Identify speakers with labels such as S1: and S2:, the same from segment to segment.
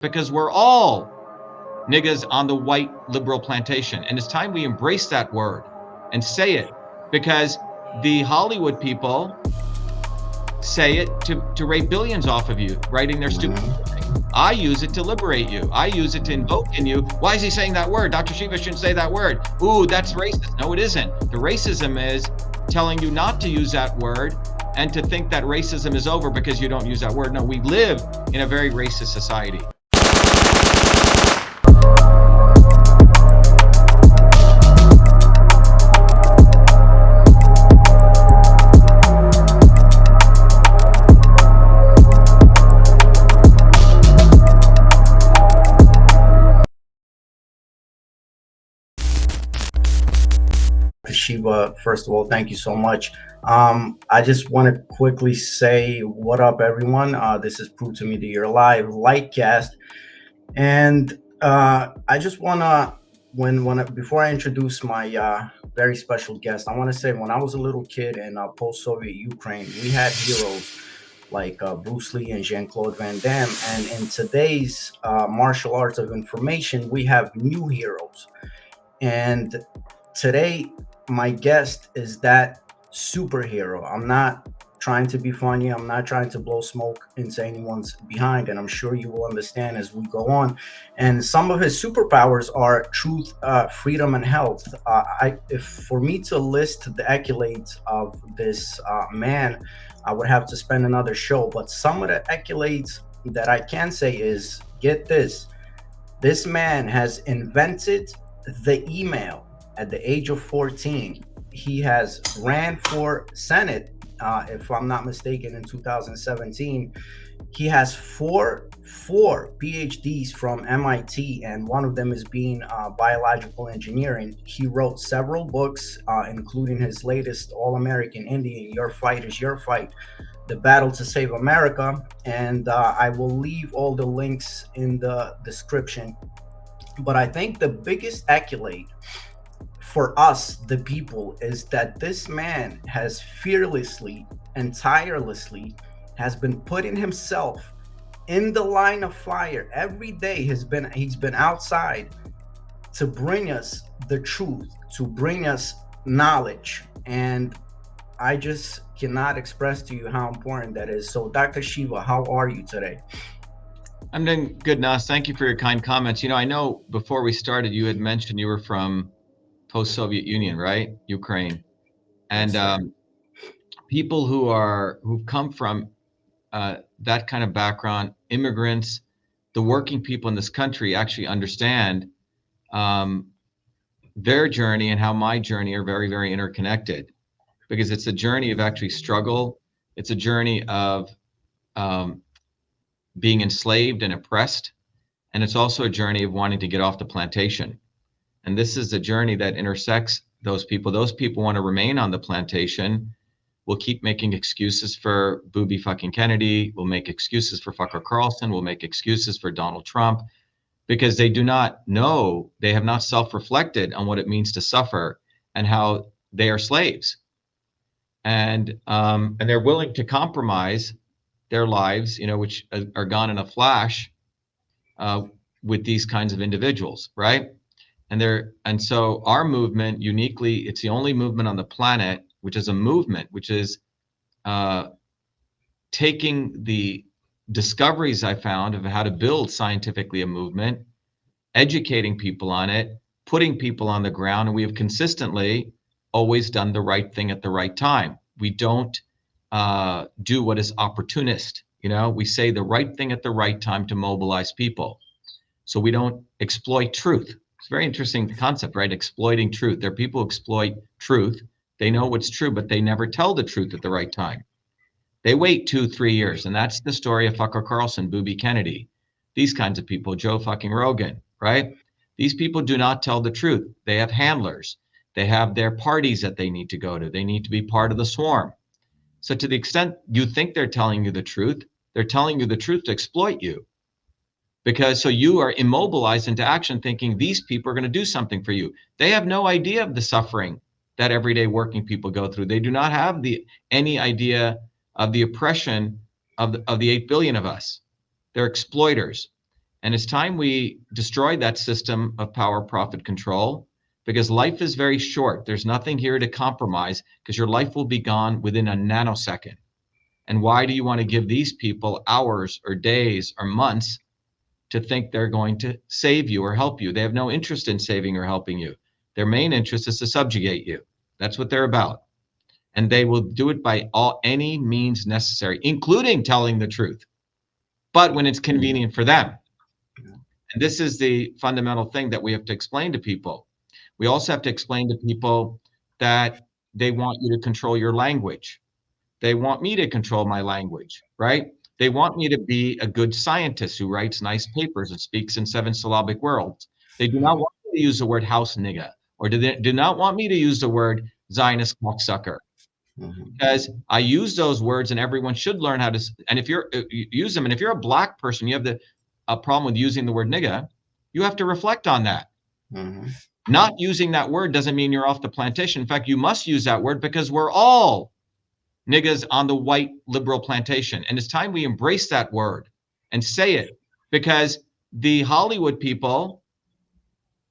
S1: because we're all niggas on the white liberal plantation. And it's time we embrace that word and say it, because the Hollywood people say it to rape billions off of you, writing their stupid. I use it to liberate you. I use it to invoke in you. Why is he saying that word? Dr. Shiva shouldn't say that word. Ooh, that's racist. No, it isn't. The racism is telling you not to use that word and to think that racism is over because you don't use that word. No, we live in a very racist society.
S2: Shiva, first of all, thank you so much. I just want to quickly say what up, everyone. This is Prove to Me that You're Alive Lightcast, and I just wanna before I introduce my very special guest, I want to say when I was a little kid in post-Soviet Ukraine, we had heroes like Bruce Lee and Jean-Claude Van Damme, and in today's martial arts of information, we have new heroes. And today, my guest is that superhero. I'm not trying to be funny. I'm not trying to blow smoke into anyone's behind. And I'm sure you will understand as we go on. And some of his superpowers are truth, freedom, and health. If for me to list the accolades of this man, I would have to spend another show. But some of the accolades that I can say is, get this. This man has invented the email at the age of 14. He has ran for Senate, if I'm not mistaken, in 2017. He has four PhDs from MIT, and one of them is being biological engineering. He wrote several books, including his latest, All-American Indian, Your Fight is Your Fight, The Battle to Save America. And I will leave all the links in the description. But I think the biggest accolade for us, the people, is that this man has fearlessly and tirelessly has been putting himself in the line of fire every day. He's been outside to bring us the truth, to bring us knowledge. And I just cannot express to you how important that is. So Dr. Shiva, how are you today?
S1: I'm doing good, Nas. Thank you for your kind comments. I know before we started, you had mentioned you were from post-Soviet Union, right? Ukraine. And
S2: Yes,
S1: people who've come from that kind of background, immigrants, the working people in this country actually understand their journey and how my journey are very, very interconnected, because it's a journey of actually struggle. It's a journey of being enslaved and oppressed. And it's also a journey of wanting to get off the plantation. And this is a journey that intersects those people. Those people want to remain on the plantation, will keep making excuses for booby fucking Kennedy, will make excuses for fucker Carlson, will make excuses for Donald Trump, because they do not know, they have not self-reflected on what it means to suffer and how they are slaves. And they're willing to compromise their lives, which are gone in a flash, with these kinds of individuals, right? And so our movement, uniquely, it's the only movement on the planet which is a movement which is taking the discoveries I found of how to build scientifically a movement, educating people on it, putting people on the ground, and we have consistently always done the right thing at the right time. We don't do what is opportunist. We say the right thing at the right time to mobilize people. So we don't exploit truth. It's a very interesting concept, right? Exploiting truth. There are people who exploit truth. They know what's true, but they never tell the truth at the right time. They wait 2-3 years. And that's the story of fucker Carlson, Booby Kennedy, these kinds of people, Joe fucking Rogan, right? These people do not tell the truth. They have handlers. They have their parties that they need to go to. They need to be part of the swarm. So to the extent you think they're telling you the truth, they're telling you the truth to exploit you. Because so you are immobilized into action thinking these people are going to do something for you. They have no idea of the suffering that everyday working people go through. They do not have any idea of the oppression of the 8 billion of us. They're exploiters. And it's time we destroy that system of power, profit, control, because life is very short. There's nothing here to compromise because your life will be gone within a nanosecond. And why do you want to give these people hours or days or months to think they're going to save you or help you? They have no interest in saving or helping you. Their main interest is to subjugate you. That's what they're about. And they will do it by any means necessary, including telling the truth, but when it's convenient for them. And this is the fundamental thing that we have to explain to people. We also have to explain to people that they want you to control your language. They want me to control my language, right? They want me to be a good scientist who writes nice papers and speaks in 7 syllabic words. They do not want me to use the word house nigga, or do not want me to use the word Zionist cocksucker, because I use those words and everyone should learn how to. And if you're use them, and if you're a black person, you have a problem with using the word nigga, you have to reflect on that. Not using that word doesn't mean you're off the plantation. In fact, you must use that word because we're all niggas on the white liberal plantation. And it's time we embrace that word and say it, because the Hollywood people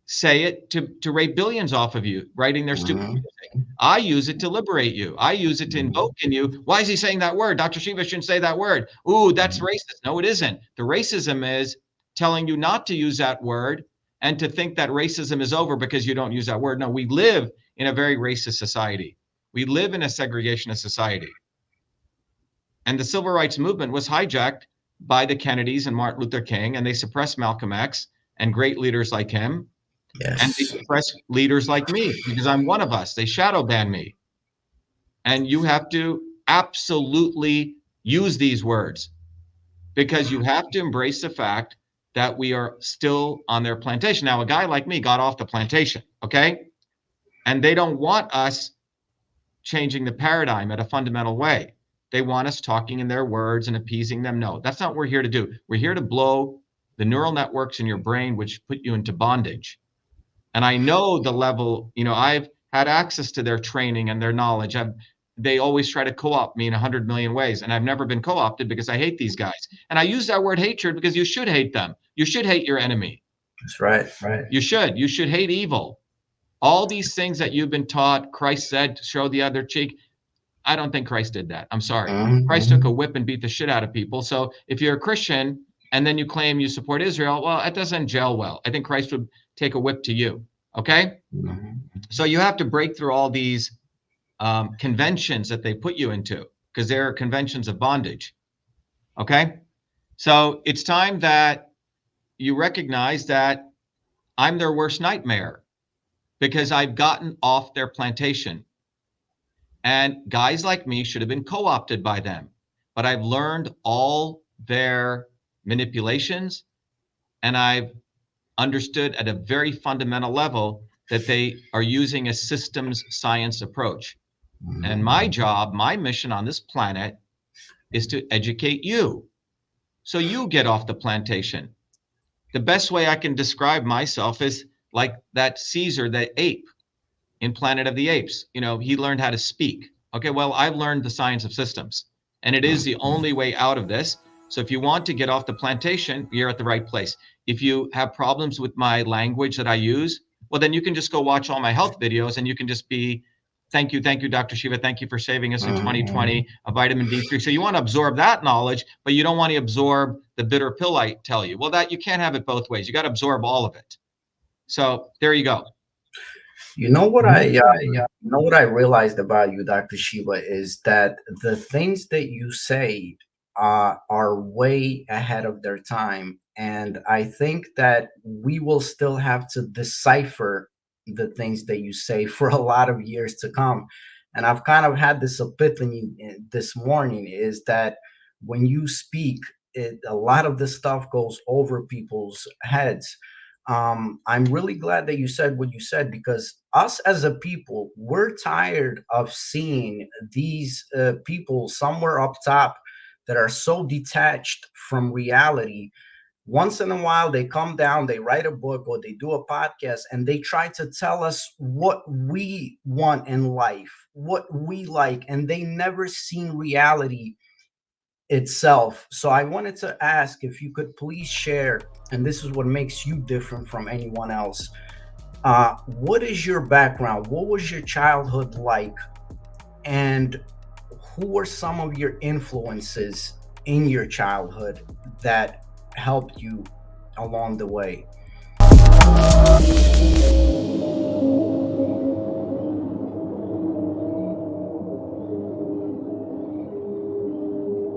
S1: say it to rape billions off of you, writing their stupid music. I use it to liberate you. I use it to invoke in you. Why is he saying that word? Dr. Shiva shouldn't say that word. Ooh, that's racist. No, it isn't. The racism is telling you not to use that word and to think that racism is over because you don't use that word. No, we live in a very racist society. We live in a segregationist society. And the civil rights movement was hijacked by the Kennedys and Martin Luther King, and they suppressed Malcolm X and great leaders like him. Yes. And they suppress leaders like me because I'm one of us. They shadow ban me. And you have to absolutely use these words, because you have to embrace the fact that we are still on their plantation. Now, a guy like me got off the plantation, okay? And they don't want us changing the paradigm at a fundamental way. They want us talking in their words and appeasing them. No, that's not what we're here to do. We're here to blow the neural networks in your brain, which put you into bondage. And I know the level, I've had access to their training and their knowledge. They always try to co-opt me in 100 million ways. And I've never been co-opted because I hate these guys. And I use that word hatred because you should hate them. You should hate your enemy.
S2: That's right.
S1: You should hate evil. All these things that you've been taught, Christ said, show the other cheek. I don't think Christ did that. I'm sorry. Christ took a whip and beat the shit out of people. So if you're a Christian and then you claim you support Israel, well, that doesn't gel well. I think Christ would take a whip to you. Okay? So you have to break through all these conventions that they put you into, because they're conventions of bondage. Okay? So it's time that you recognize that I'm their worst nightmare because I've gotten off their plantation. And guys like me should have been co-opted by them. But I've learned all their manipulations, and I've understood at a very fundamental level that they are using a systems science approach. And my job, my mission on this planet is to educate you so you get off the plantation. The best way I can describe myself is like that Caesar, the ape in Planet of the Apes. He learned how to speak. Okay, well, I've learned the science of systems, and it is the only way out of this. So if you want to get off the plantation, you're at the right place. If you have problems with my language that I use, well, then you can just go watch all my health videos and you can just be, thank you, Dr. Shiva. Thank you for saving us in 2020, a vitamin D3. So you want to absorb that knowledge, but you don't want to absorb the bitter pill I tell you. Well, that you can't have it both ways. You got to absorb all of it. So there you go.
S2: You know what I realized about you, Dr. Shiva, is that the things that you say are way ahead of their time. And I think that we will still have to decipher the things that you say for a lot of years to come. And I've kind of had this epiphany this morning, is that when you speak, a lot of this stuff goes over people's heads. I'm really glad that you said what you said, because us as a people, we're tired of seeing these people somewhere up top that are so detached from reality. Once in a while, they come down, they write a book or they do a podcast, and they try to tell us what we want in life, what we like, and they never seen reality itself. So I wanted to ask if you could please share, and this is what makes you different from anyone else. What is your background? What was your childhood like? And who were some of your influences in your childhood that helped you along the way?